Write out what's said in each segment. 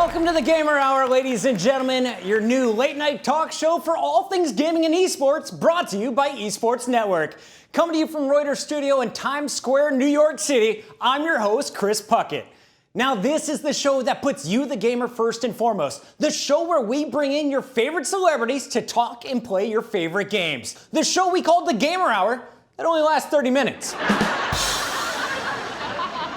Welcome to the Gamer Hour, ladies and gentlemen, your new late-night talk show for all things gaming and esports, brought to you by Esports Network. Coming to you from Reuters Studio in Times Square, New York City, I'm your host, Chris Puckett. Now, this is the show that puts you, the gamer, first and foremost. The show where we bring in your favorite celebrities to talk and play your favorite games. The show we called the Gamer Hour that only lasts 30 minutes.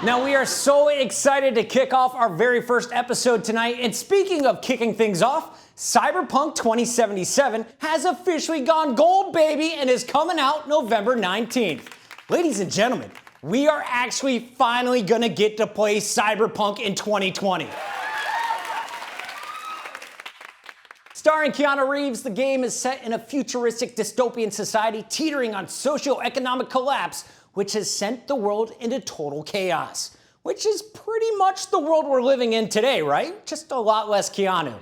Now, we are so excited to kick off our very first episode tonight. And speaking of kicking things off, Cyberpunk 2077 has officially gone gold, baby, and is coming out November 19th. Ladies and gentlemen, we are actually finally gonna get to play Cyberpunk in 2020. Starring Keanu Reeves, the game is set in a futuristic dystopian society teetering on socio-economic collapse, which has sent the world into total chaos. Which is pretty much the world we're living in today, right? Just a lot less Keanu.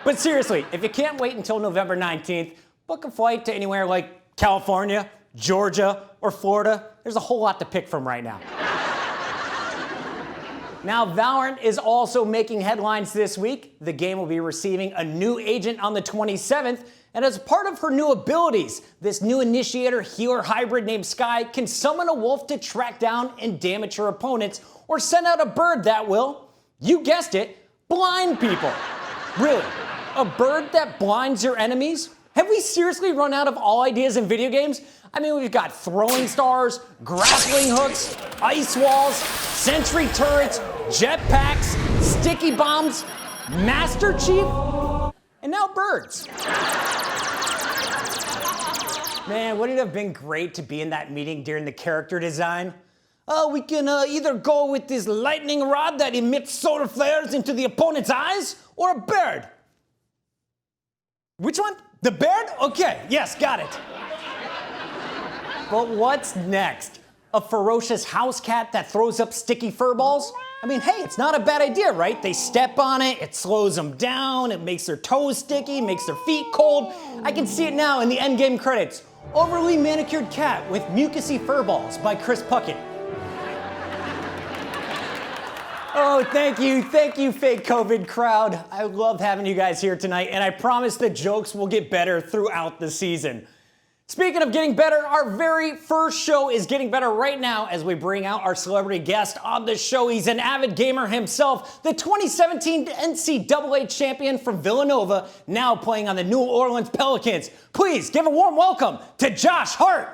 But seriously, if you can't wait until November 19th, book a flight to anywhere like California, Georgia, or Florida. There's a whole lot to pick from right now. Now, Valorant is also making headlines this week. The game will be receiving a new agent on the 27th, and as part of her new abilities, this new initiator healer hybrid named Sky can summon a wolf to track down and damage her opponents, or send out a bird that will, you guessed it, blind people. Really, a bird that blinds your enemies? Have we seriously run out of all ideas in video games? I mean, we've got throwing stars, grappling hooks, ice walls, sentry turrets, jetpacks, sticky bombs, Master Chief, and now birds. Man, wouldn't it have been great to be in that meeting during the character design? We can either go with this lightning rod that emits solar flares into the opponent's eyes, or a bird. Which one? The bird? Okay, yes, got it. But what's next? A ferocious house cat that throws up sticky fur balls? I mean, hey, it's not a bad idea, right? They step on it, it slows them down, it makes their toes sticky, makes their feet cold. I can see it now in the endgame credits. Overly manicured cat with mucusy fur balls by Chris Puckett. Oh, thank you, fake COVID crowd. I love having you guys here tonight, and I promise the jokes will get better throughout the season. Speaking of getting better, our very first show is getting better right now as we bring out our celebrity guest on the show. He's an avid gamer himself, the 2017 NCAA champion from Villanova, now playing on the New Orleans Pelicans. Please give a warm welcome to Josh Hart.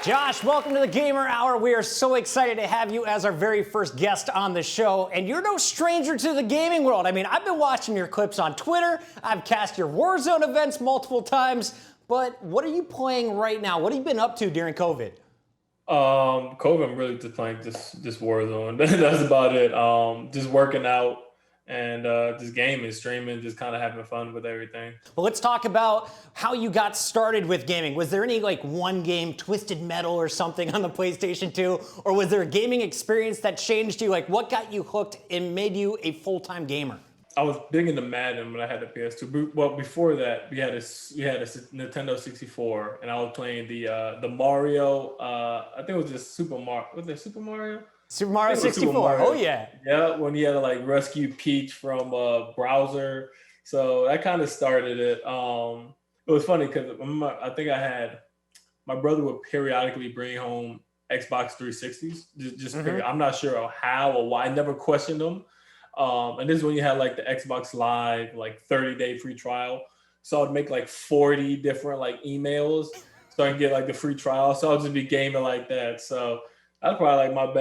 Josh, welcome to the Gamer Hour. We are so excited to have you as our very first guest on the show. And you're no stranger to the gaming world. I mean, I've been watching your clips on Twitter. I've cast your Warzone events multiple times. But what are you playing right now? What have you been up to during COVID? COVID, I'm really just playing this Warzone. That's about it. Just working out. And just gaming, streaming, just kind of having fun with everything. Well, let's talk about how you got started with gaming. Was there any like one game, Twisted Metal or something on the PlayStation 2? Or was there a gaming experience that changed you? Like what got you hooked and made you a full-time gamer? I was big into Madden when I had the PS2. Well, before that, we had a Nintendo 64, and I was playing the Mario. I think it was just Super Mario. Was it Super Mario? Super Mario 64. Super Mario. Oh, yeah. Yeah, when you had to like rescue Peach from a browser. So that kind of started it. It was funny because I think my brother would periodically bring home Xbox 360s. Just I'm not sure how or why. I never questioned them. And this is when you had like the Xbox Live, like 30-day free trial. So I'd make like 40 different like emails so I can get like the free trial. So I'll just be gaming like that. So that's probably like my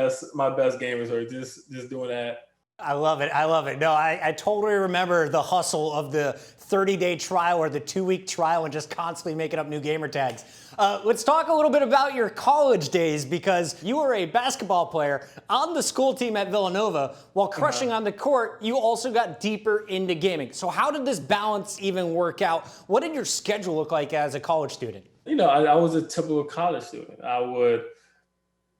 best gamers are just doing that. I love it. No, I totally remember the hustle of the 30-day trial or the 2-week trial and just constantly making up new gamer tags. Let's talk a little bit about your college days, because you were a basketball player on the school team at Villanova. While crushing on the court, you also got deeper into gaming. So how did this balance even work out? What did your schedule look like as a college student? You know, I was a typical college student. I would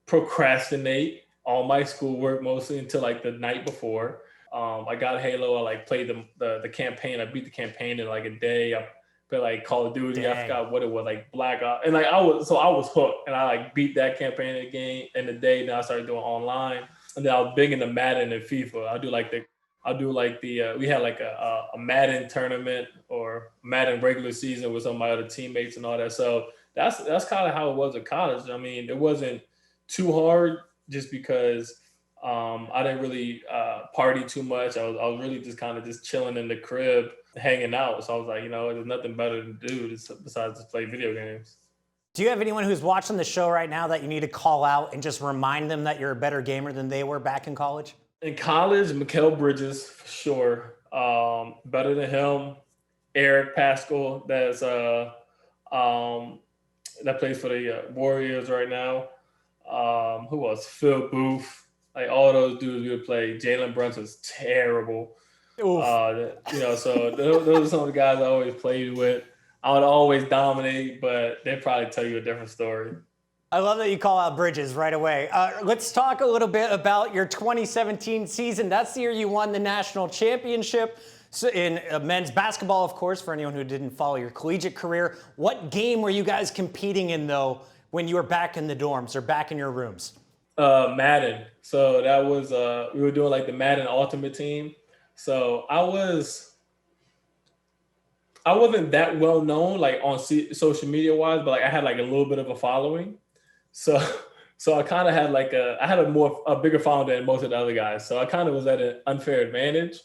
procrastinate all my schoolwork mostly until like the night before. I got Halo. I like played the campaign. I beat the campaign in like a day. I play like Call of Duty. Dang. I forgot what it was, like Black Ops. And like I was hooked, and I like beat that campaign in the game in the day. Then I started doing online, and then I was big into Madden and FIFA. We had like a Madden tournament or Madden regular season with some of my other teammates and all that. So that's kind of how it was at college. I mean, it wasn't too hard just because I didn't really party too much. I was really just kind of just chilling in the crib, hanging out. So I was like, there's nothing better to do besides just play video games. Do you have anyone who's watching the show right now that you need to call out and just remind them that you're a better gamer than they were back in college? In college, Mikal Bridges, for sure. Better than him. Eric Pascal, that plays for the Warriors right now. Who else? Phil Booth. Like all those dudes we would play. Jalen Brunson's terrible. So those are some of the guys I always played with. I would always dominate, but they'd probably tell you a different story. I love that you call out Bridges right away. Let's talk a little bit about your 2017 season. That's the year you won the national championship in men's basketball, of course, for anyone who didn't follow your collegiate career. What game were you guys competing in, though, when you were back in the dorms or back in your rooms? Madden. So that was, we were doing like the Madden Ultimate Team. So I wasn't that well known, like on social media wise, but like I had like a little bit of a following. So I kind of had a bigger following than most of the other guys. So I kind of was at an unfair advantage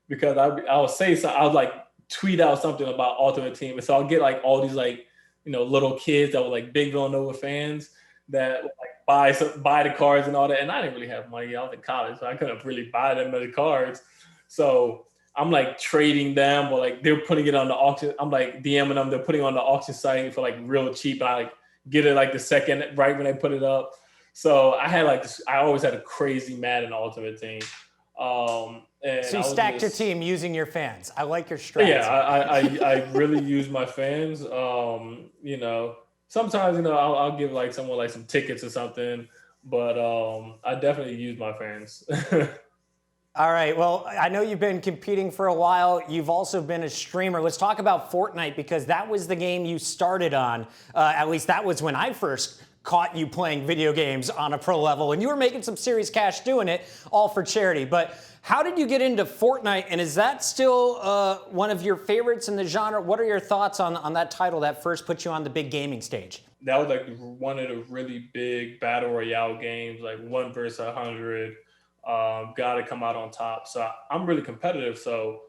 because I would say so. I would like tweet out something about Ultimate Team, and so I'll get like all these like little kids that were like big Villanova fans that would, like buy the cards and all that. And I didn't really have money. I was in college, so I couldn't really buy them many cards. So I'm like trading them, or like they're putting it on the auction. I'm like DMing them. They're putting it on the auction site for like real cheap. And I like get it like the second right when they put it up. So I had like this. I always had a crazy Madden Ultimate Team. And so you stacked your team using your fans. I like your strategy. Yeah, I really use my fans. Sometimes I'll give like someone like some tickets or something, but I definitely use my fans. All right. Well, I know you've been competing for a while. You've also been a streamer. Let's talk about Fortnite, because that was the game you started on. At least that was when I first caught you playing video games on a pro level, and you were making some serious cash doing it, all for charity. But how did you get into Fortnite, and is that still one of your favorites in the genre? What are your thoughts on that title that first put you on the big gaming stage? That was like one of the really big battle royale games, like 1 versus 100. Got to come out on top. So I'm really competitive. So,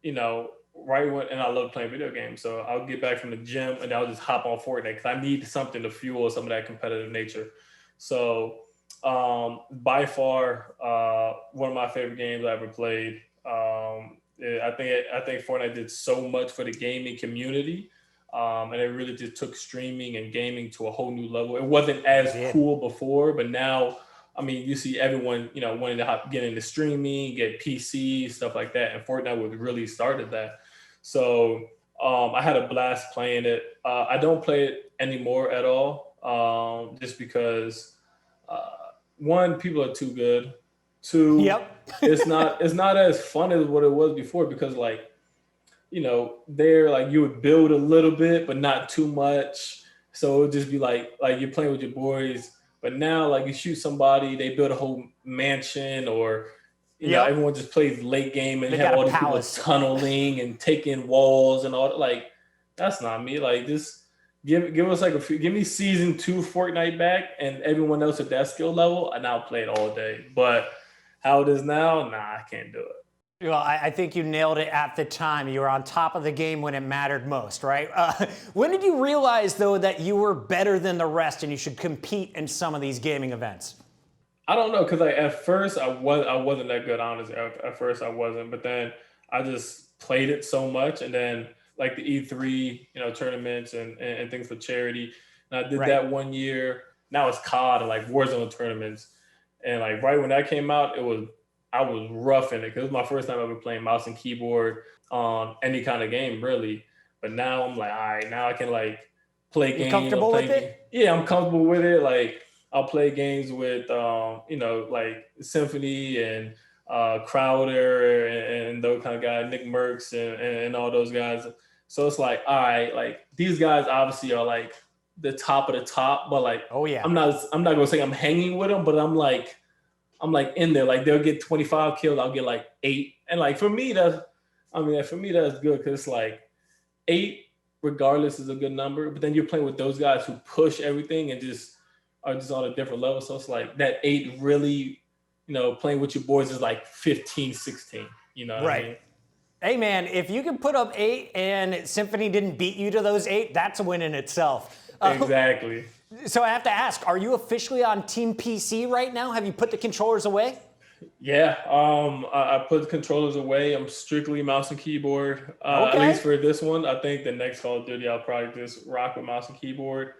and I love playing video games. So I'll get back from the gym and I'll just hop on Fortnite because I need something to fuel some of that competitive nature. So by far, one of my favorite games I ever played. I think Fortnite did so much for the gaming community. And it really just took streaming and gaming to a whole new level. It wasn't as cool before, but now, I mean, you see everyone, wanting to get into streaming, get PC, stuff like that. And Fortnite was really started that. So I had a blast playing it. I don't play it anymore at all, just because, one, people are too good. Two, it's not as fun as what it was before because, there, like, you would build a little bit, but not too much. So it would just be like you're playing with your boys. But now, like, you shoot somebody, they build a whole mansion, or everyone just plays late game and you have all these people tunneling and taking walls and all that. Like, that's not me. Like, just give us like give me season 2 Fortnite back and everyone else at that skill level, and I'll play it all day. But how it is now, nah, I can't do it. Well, I think you nailed it at the time. You were on top of the game when it mattered most, right? When did you realize, though, that you were better than the rest and you should compete in some of these gaming events? I don't know, because at first I wasn't that good, honestly. At first I wasn't, but then I just played it so much, and then like the E3, tournaments and things for charity. And I did that one year. Now it's COD and like Warzone tournaments, and like right when that came out, I was rough in it because it was my first time ever playing mouse and keyboard on any kind of game, really. But now I'm like, all right, now I can like play games. You comfortable with it? Yeah, I'm comfortable with it. Like, I'll play games with, like Symphony and Crowder and those kind of guys, Nick Merckx and all those guys. So it's like, all right, like these guys obviously are like the top of the top, but like, Oh yeah. I'm not gonna say I'm hanging with them, but I'm like in there. Like they'll get 25 kills, I'll get like 8, and like for me that's good because it's like 8 regardless is a good number. But then you're playing with those guys who push everything and just are just on a different level. So it's like that 8 really, playing with your boys is like 15, 16. You know what I mean? Right. Hey man, if you can put up 8 and Symphony didn't beat you to those 8, that's a win in itself. Exactly. So I have to ask, are you officially on Team PC right now? Have you put the controllers away? Yeah, I put the controllers away. I'm strictly mouse and keyboard. At Okay. least for this one. I think the next Call of Duty, I'll probably just rock with mouse and keyboard.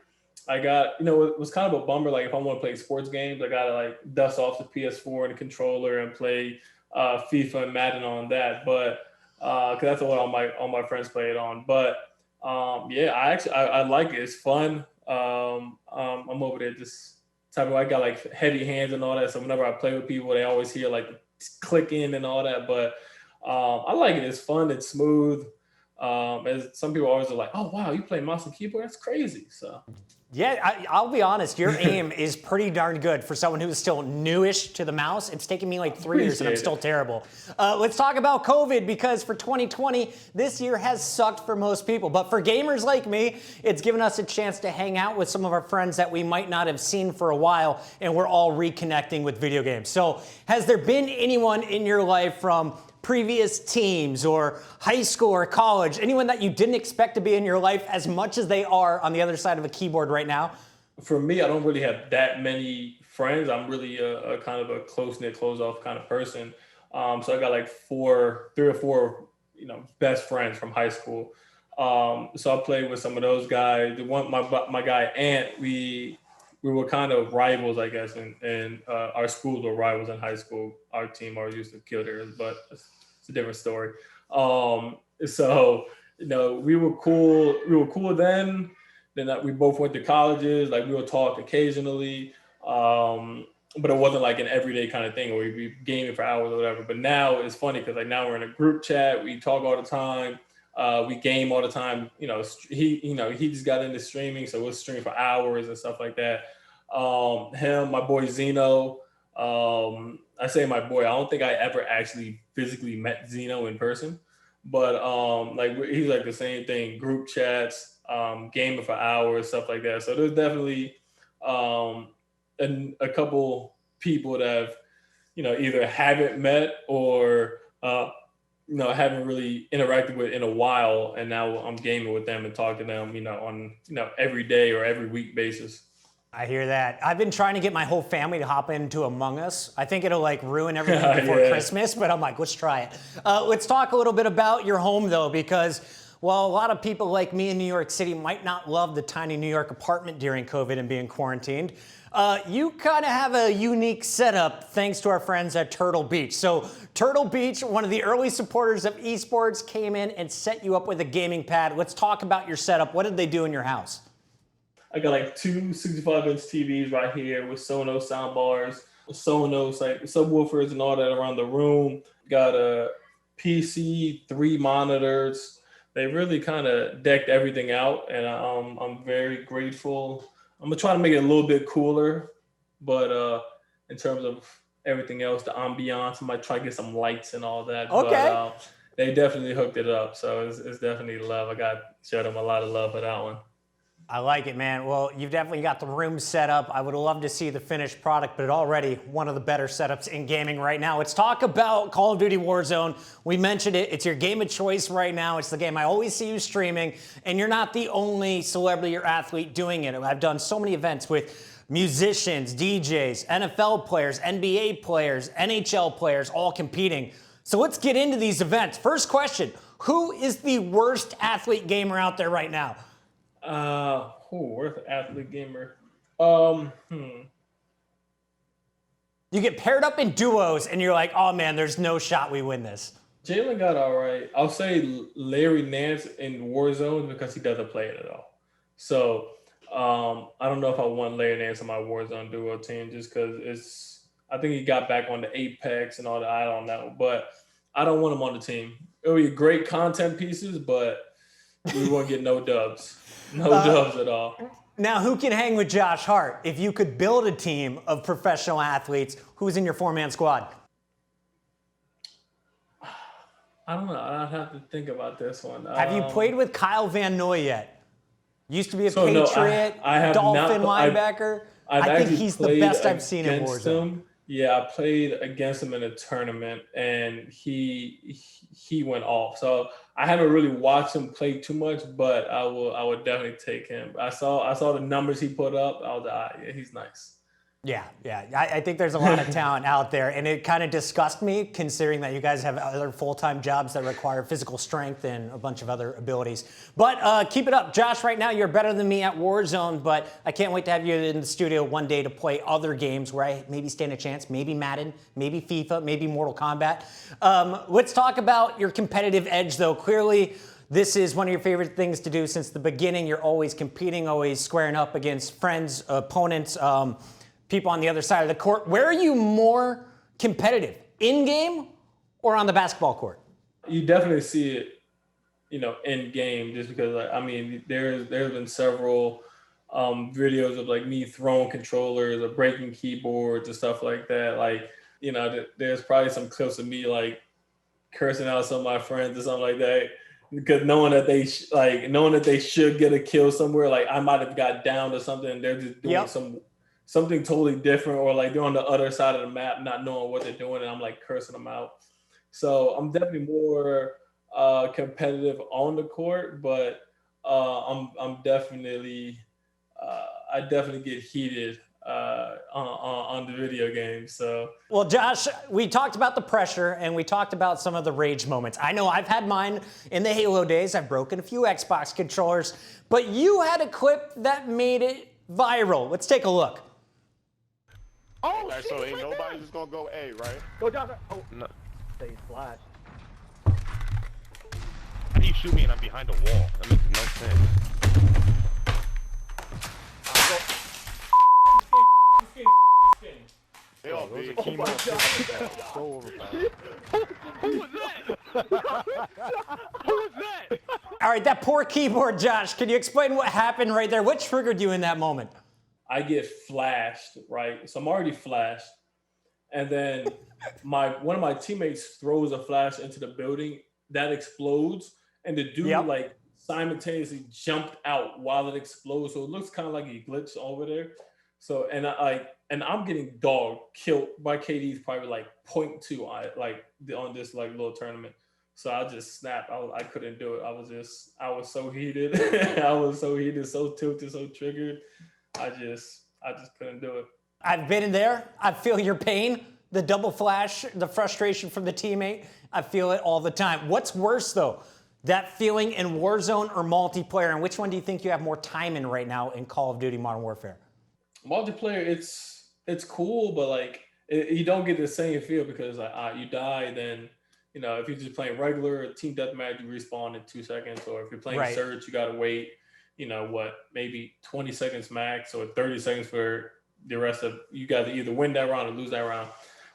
I got, it was kind of a bummer. Like if I want to play sports games, I gotta like dust off the PS4 and the controller and play FIFA and Madden on that. But because that's what all my friends play it on. But yeah, I like it. It's fun. I'm over there just type of, I got like heavy hands and all that. So whenever I play with people, they always hear like clicking and all that. But I like it. It's fun. It's smooth. As some people always are like, oh wow, you play mouse and keyboard? That's crazy. So Yeah, I'll be honest, your aim is pretty darn good for someone who's still newish to the mouse. It's taken me like 3 years and I'm still terrible. Let's talk about COVID because for 2020, this year has sucked for most people. But for gamers like me, it's given us a chance to hang out with some of our friends that we might not have seen for a while, and we're all reconnecting with video games. So has there been anyone in your life from previous teams or high school or college, anyone that you didn't expect to be in your life as much as they are on the other side of a keyboard right now? For me, I don't really have that many friends. I'm really a kind of a close-knit, closed-off kind of person. So I got like 3 or 4, best friends from high school. So I played with some of those guys. The one, my guy Ant, we were kind of rivals, I guess, and our schools were rivals in high school. Our team always used to kill theirs, but it's a different story. So we were cool. We were cool then. Then we both went to colleges. Like we would talk occasionally, but it wasn't like an everyday kind of thing where we'd be gaming for hours or whatever. But now it's funny because like now we're in a group chat. We talk all the time. We game all the time. He just got into streaming, so we'll stream for hours and stuff like that. Him, my boy Zeno. I say my boy. I don't think I ever actually physically met Zeno in person, but like he's like the same thing. Group chats, gaming for hours, stuff like that. So there's definitely a couple people that have, either haven't met or haven't really interacted with in a while, and now I'm gaming with them and talk to them, on every day or every week basis. I hear that. I've been trying to get my whole family to hop into Among Us. I think it'll like ruin everything before Christmas, but I'm like, let's try it. Let's talk a little bit about your home though, because while a lot of people like me in New York City might not love the tiny New York apartment during COVID and being quarantined, you kind of have a unique setup thanks to our friends at Turtle Beach. So Turtle Beach, one of the early supporters of esports, came in and set you up with a gaming pad. Let's talk about your setup. What did they do in your house? I got like 2 65-inch TVs right here with Sonos sound bars, Sonos like subwoofers and all that around the room. Got a PC, 3 monitors. They really kind of decked everything out, and I'm very grateful. I'm gonna try to make it a little bit cooler, but in terms of everything else, the ambiance, I might try to get some lights and all that. Okay. But they definitely hooked it up, so it's definitely love. I got showed them a lot of love for that one. I like it, man. Well, you've definitely got the room set up. I would love to see the finished product, but already one of the better setups in gaming right now. Let's talk about Call of Duty Warzone. We mentioned it. It's your game of choice right now. It's the game I always see you streaming, and you're not the only celebrity or athlete doing it. I've done so many events with musicians, DJs, NFL players, NBA players, NHL players, all competing. So let's get into these events. First question, who is the worst athlete gamer out there right now? Worth athlete gamer. You get paired up in duos and you're like, oh man, there's no shot we win this. Jalen got all right. I'll say Larry Nance in Warzone because he doesn't play it at all. So I don't know if I want Larry Nance on my Warzone duo team just because I think he got back on the Apex and all that. I don't know, but I don't want him on the team. It would be great content pieces, but we won't get no dubs. No dubs at all. Now, who can hang with Josh Hart? If you could build a team of professional athletes, who's in your four-man squad? I don't know. I'd have to think about this one. Have you played with Kyle Van Noy yet? Used to be a So, Patriot, I have Dolphin not, linebacker. I think he's the best I've seen in Warzone. Yeah, I played against him in a tournament, and he went off. So I haven't really watched him play too much, but I would definitely take him. I saw the numbers he put up. I was like, yeah, he's nice. Yeah. I think there's a lot of talent out there, and it kind of disgusts me considering that you guys have other full-time jobs that require physical strength and a bunch of other abilities. But keep it up. Josh, right now you're better than me at Warzone, but I can't wait to have you in the studio one day to play other games where I maybe stand a chance, maybe Madden, maybe FIFA, maybe Mortal Kombat. Let's talk about your competitive edge, though. Clearly, this is one of your favorite things to do since the beginning. You're always competing, always squaring up against friends, opponents, people on the other side of the court. Where are you more competitive, in-game or on the basketball court? You definitely see it, in game, just because, there's been several videos of like me throwing controllers or breaking keyboards and stuff like that. There's probably some clips of me like cursing out some of my friends or something like that, because knowing that they should get a kill somewhere, like I might have got down to something and they're just doing something totally different, or like they're on the other side of the map not knowing what they're doing, and I'm like cursing them out. So I'm definitely more competitive on the court, but I'm definitely I definitely get heated on the video games. So, well, Josh, we talked about the pressure and we talked about some of the rage moments. I know I've had mine in the Halo days. I've broken a few Xbox controllers, but you had a clip that made it viral. Let's take a look. Oh, shit, so ain't nobody just gonna go A, right? Go down. Oh, no. Say flash. How do you shoot me and I'm behind a wall? That makes no sense. They all big. Oh my God. So overpowered. Who was that? Who was that? All right, that poor keyboard, Josh. Can you explain what happened right there? What triggered you in that moment? I get flashed, right? So I'm already flashed. And then one of my teammates throws a flash into the building that explodes. And the dude like simultaneously jumped out while it explodes. So it looks kind of like he glitched over there. So, and I'm getting killed. My KD is probably like 0.2 on this like little tournament. So I just snapped. I couldn't do it. I was so heated. I was so heated, so tilted, so triggered. I just couldn't do it. I've been in there. I feel your pain, the double flash, the frustration from the teammate. I feel it all the time. What's worse though, that feeling in Warzone or multiplayer? And which one do you think you have more time in right now in Call of Duty Modern Warfare? Multiplayer, it's cool, but like you don't get the same feel because you die, then if you're just playing regular team deathmatch, you respawn in 2 seconds, or if you're playing search, you gotta wait. Maybe 20 seconds max or 30 seconds for the rest of you guys to either win that round or lose that round.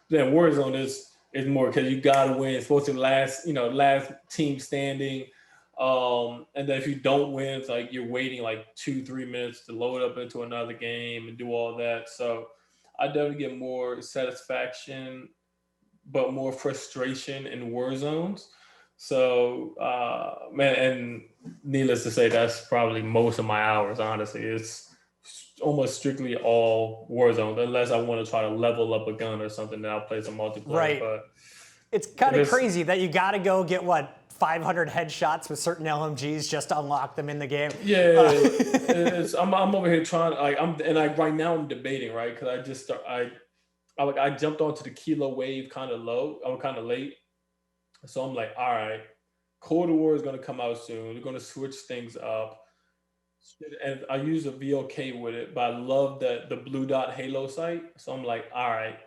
Then Warzone is more because you gotta win. It's supposed to last team standing. And then if you don't win, it's like you're waiting like 2-3 minutes to load up into another game and do all that. So I definitely get more satisfaction, but more frustration in war zones. So, and needless to say, that's probably most of my hours, honestly. It's almost strictly all Warzone, unless I want to try to level up a gun or something, then I'll play some multiplayer. Right. But it's kind of crazy that you got to go get, 500 headshots with certain LMGs just to unlock them in the game. Yeah, I'm over here trying, right now I'm debating, right? Because I jumped onto the Kilo wave kind of low. I'm kind of late. So I'm like, all right, COD Warzone is going to come out soon. We're going to switch things up. And I use a VOK with it, but I love the blue dot Halo site. So I'm like, all right,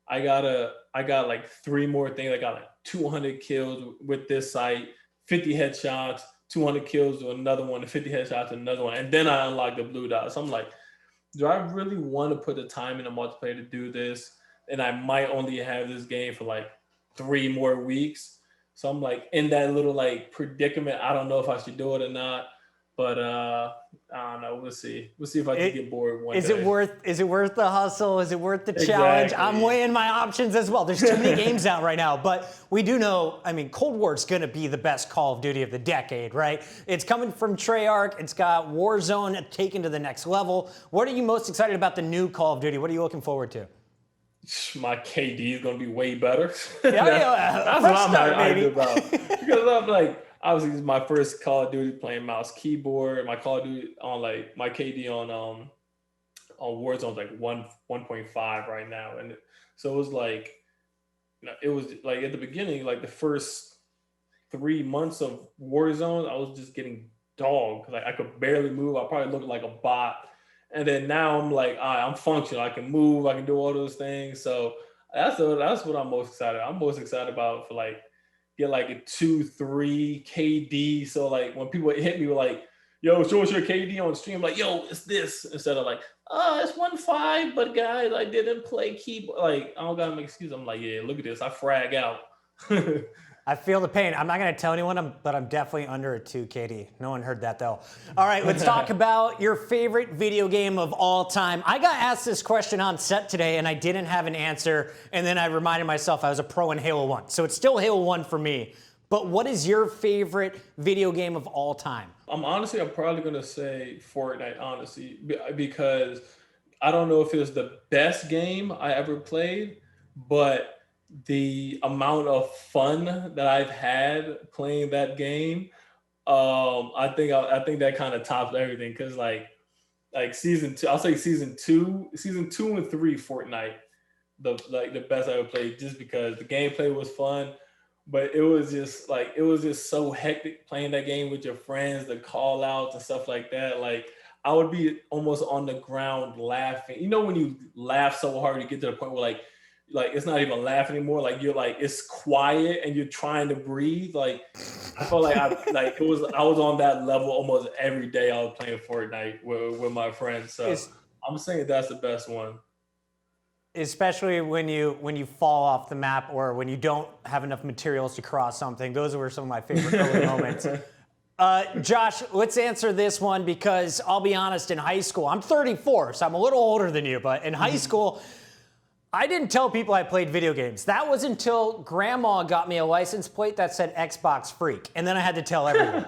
I got like 3 more things. I got like 200 kills with this site, 50 headshots, 200 kills with another one, and 50 headshots with another one. And then I unlock the blue dot. So I'm like, do I really want to put the time in the multiplayer to do this? And I might only have this game for like 3 more weeks. So I'm like in that little like predicament. I don't know if I should do it or not, but I don't know. We'll see. We'll see if I can get bored one day. Is it worth the hustle? Is it worth the challenge? I'm weighing my options as well. There's too many games out right now, but we do know, I mean, Cold War's gonna be the best Call of Duty of the decade, right? It's coming from Treyarch. It's got Warzone taken to the next level. What are you most excited about the new Call of Duty? What are you looking forward to? My KD is gonna be way better. That's what I'm hyped about. Because I'm like, obviously, this is my first Call of Duty playing mouse keyboard. My Call of Duty on like my KD on Warzone is like 1.5 right now, and so it was like, it was like at the beginning, like the first 3 months of Warzone, I was just getting dogged. Like I could barely move. I probably looked like a bot. And then now I'm like, I'm functional. I can move. I can do all those things. So that's what I'm most excited. I'm most excited about for like get like a 2-3 KD. So like when people hit me with like, yo, show us your KD on stream, like, yo, it's this, instead of like, it's 1.5, but guys, I didn't play keyboard. Like I don't gotta make excuses. I'm like, yeah, look at this. I frag out. I feel the pain. I'm not going to tell anyone, but I'm definitely under a 2 KD. No one heard that, though. All right, let's talk about your favorite video game of all time. I got asked this question on set today, and I didn't have an answer, and then I reminded myself I was a pro in Halo 1. So it's still Halo 1 for me. But what is your favorite video game of all time? I'm probably going to say Fortnite, honestly, because I don't know if it was the best game I ever played, but the amount of fun that I've had playing that game, I think that kind of tops everything. Because like season 2, I'll say season two and 3 Fortnite, the best I ever played, just because the gameplay was fun, but it was just so hectic playing that game with your friends, the call outs and stuff like that. Like I would be almost on the ground laughing. You know when you laugh so hard you get to the point where like it's not even laugh anymore. Like you're like, it's quiet and you're trying to breathe. Like I felt like I was on that level almost every day I was playing Fortnite with my friends. So I'm saying that's the best one. Especially when you fall off the map or when you don't have enough materials to cross something. Those were some of my favorite early moments. Josh, let's answer this one, because I'll be honest, in high school, I'm 34, so I'm a little older than you, but in high school, I didn't tell people I played video games. That was until grandma got me a license plate that said Xbox Freak, and then I had to tell everyone.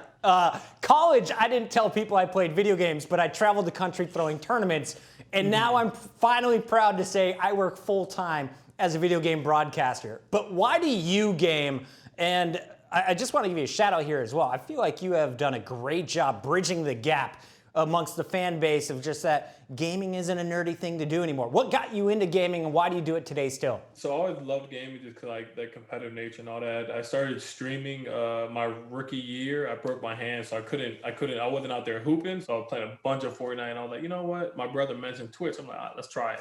College, I didn't tell people I played video games, but I traveled the country throwing tournaments, and now I'm finally proud to say I work full-time as a video game broadcaster. But why do you game? And I just want to give you a shout out here as well. I feel like you have done a great job bridging the gap amongst the fan base of just that gaming isn't a nerdy thing to do anymore. What got you into gaming, and why do you do it today still? So I always loved gaming just because like the competitive nature and all that. I started streaming my rookie year. I broke my hand, so I wasn't out there hooping. So I was playing a bunch of Fortnite, and I was like, you know what? My brother mentioned Twitch. I'm like, let's try it.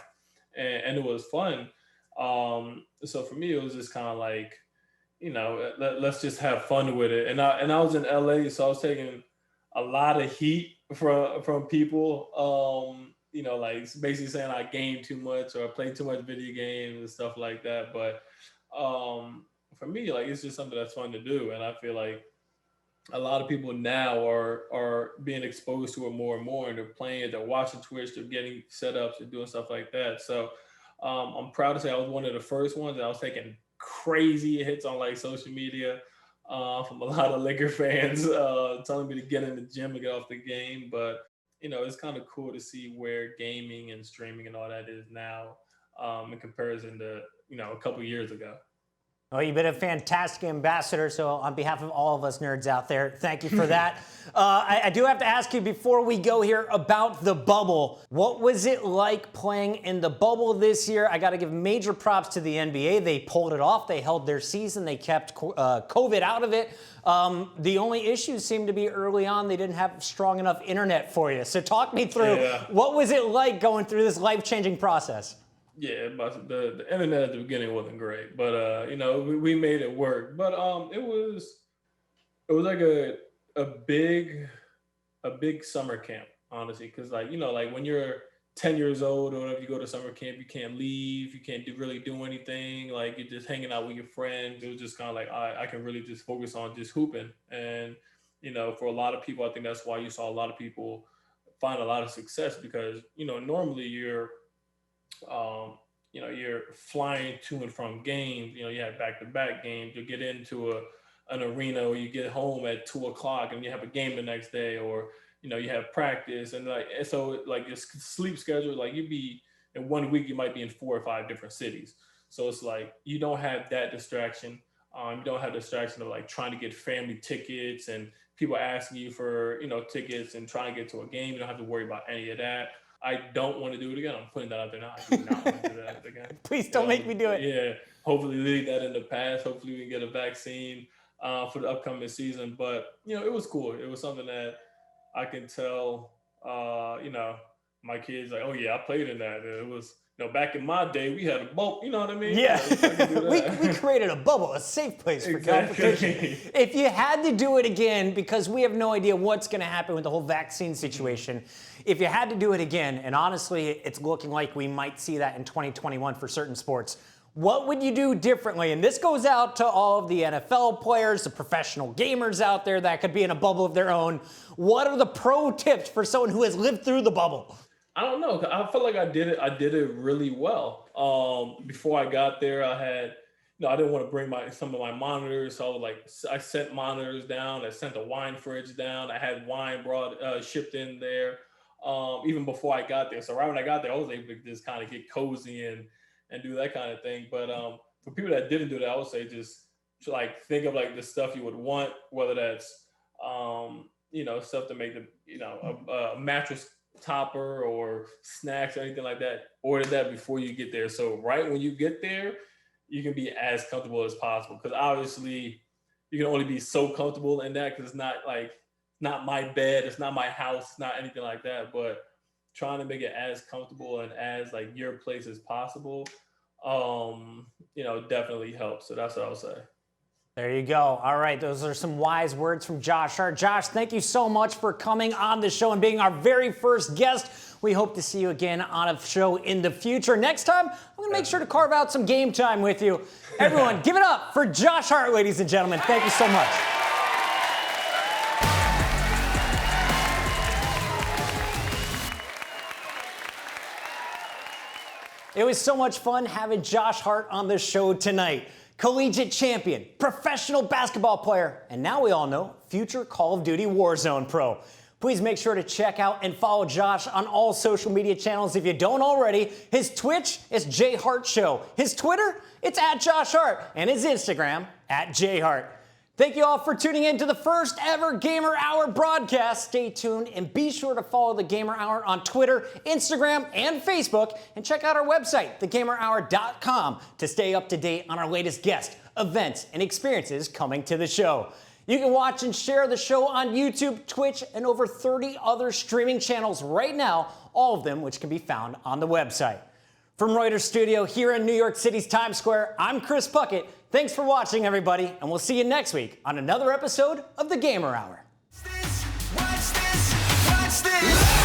And it was fun. So for me, it was just kind of like, let's just have fun with it. And I was in LA, so I was taking a lot of heat from people, like basically saying I game too much or I play too much video games and stuff like that. But for me, like it's just something that's fun to do, and I feel like a lot of people now are being exposed to it more and more, and they're playing it, they're watching Twitch, they're getting setups, they're doing stuff like that. So I'm proud to say I was one of the first ones, and I was taking crazy hits on like social media from a lot of Laker fans telling me to get in the gym and get off the game. But it's kind of cool to see where gaming and streaming and all that is now in comparison to a couple years ago. Well, you've been a fantastic ambassador, so on behalf of all of us nerds out there, thank you for that. I do have to ask you before we go here about the bubble. What was it like playing in the bubble this year? I got to give major props to the NBA. They pulled it off. They held their season. They kept COVID out of it. The only issues seemed to be early on they didn't have strong enough internet for you. So talk me through, what was it like going through this life-changing process? Yeah, but the internet at the beginning wasn't great, but we made it work. But it was like a big summer camp, honestly, because like when you're 10 years old or whatever, you go to summer camp, you can't leave, you can't really do anything. Like, you're just hanging out with your friends. It was just kind of like, I can really just focus on just hooping. And, you know, for a lot of people, I think that's why you saw a lot of people find a lot of success, because, you know, normally you're flying to and from games. You know, you have back-to-back games. You get into an arena, or you get home at 2:00 and you have a game the next day, or, you know, you have practice, and so your sleep schedule, like, you'd be in 1 week, you might be in 4 or 5 different cities. So it's like, you don't have that distraction. You don't have the distraction of like trying to get family tickets and people asking you for, you know, tickets and trying to get to a game. You don't have to worry about any of that. I don't want to do it again. I'm putting that out there now. I do not want to do that again. Please don't make me do it. Yeah. Hopefully leave that in the past. Hopefully we can get a vaccine for the upcoming season. But, you know, it was cool. It was something that I can tell, you know, my kids, like, oh yeah, I played in that. It was, you know, back in my day, we had a bubble, you know what I mean? Yeah, you we created a bubble, a safe place for competition. If you had to do it again, because we have no idea what's going to happen with the whole vaccine situation, if you had to do it again, and honestly, it's looking like we might see that in 2021 for certain sports, what would you do differently? And this goes out to all of the NFL players, the professional gamers out there that could be in a bubble of their own. What are the pro tips for someone who has lived through the bubble? I don't know. I feel like I did it really well. Before I got there, I didn't want to bring some of my monitors. So I sent monitors down. I sent a wine fridge down. I had wine shipped in there even before I got there. So right when I got there, I was able to just kind of get cozy and do that kind of thing. But for people that didn't do that, I would say just like think of like the stuff you would want, whether that's you know, stuff to make a mattress topper or snacks or anything like that. Order that before you get there. So right when you get there, you can be as comfortable as possible. Because obviously you can only be so comfortable in that, because it's not my bed, it's not my house, it's not anything like that. But trying to make it as comfortable and as like your place as possible, you know, definitely helps. So that's what I would say. There you go. All right, those are some wise words from Josh Hart. Josh, thank you so much for coming on the show and being our very first guest. We hope to see you again on a show in the future. Next time, I'm going to make sure to carve out some game time with you. Everyone, give it up for Josh Hart, ladies and gentlemen. Thank you so much. It was so much fun having Josh Hart on the show tonight. Collegiate champion, professional basketball player, and now we all know, future Call of Duty Warzone pro. Please make sure to check out and follow Josh on all social media channels if you don't already. His Twitch is J Hart Show. His Twitter, it's @JoshHart, and his Instagram, @JHart. Thank you all for tuning in to the first ever Gamer Hour broadcast. Stay tuned and be sure to follow the Gamer Hour on Twitter, Instagram, and Facebook. And check out our website, thegamerhour.com, to stay up to date on our latest guests, events, and experiences coming to the show. You can watch and share the show on YouTube, Twitch, and over 30 other streaming channels right now, all of them which can be found on the website. From Reuters Studio here in New York City's Times Square, I'm Chris Puckett. Thanks for watching, everybody, and we'll see you next week on another episode of The Gamer Hour. Watch this.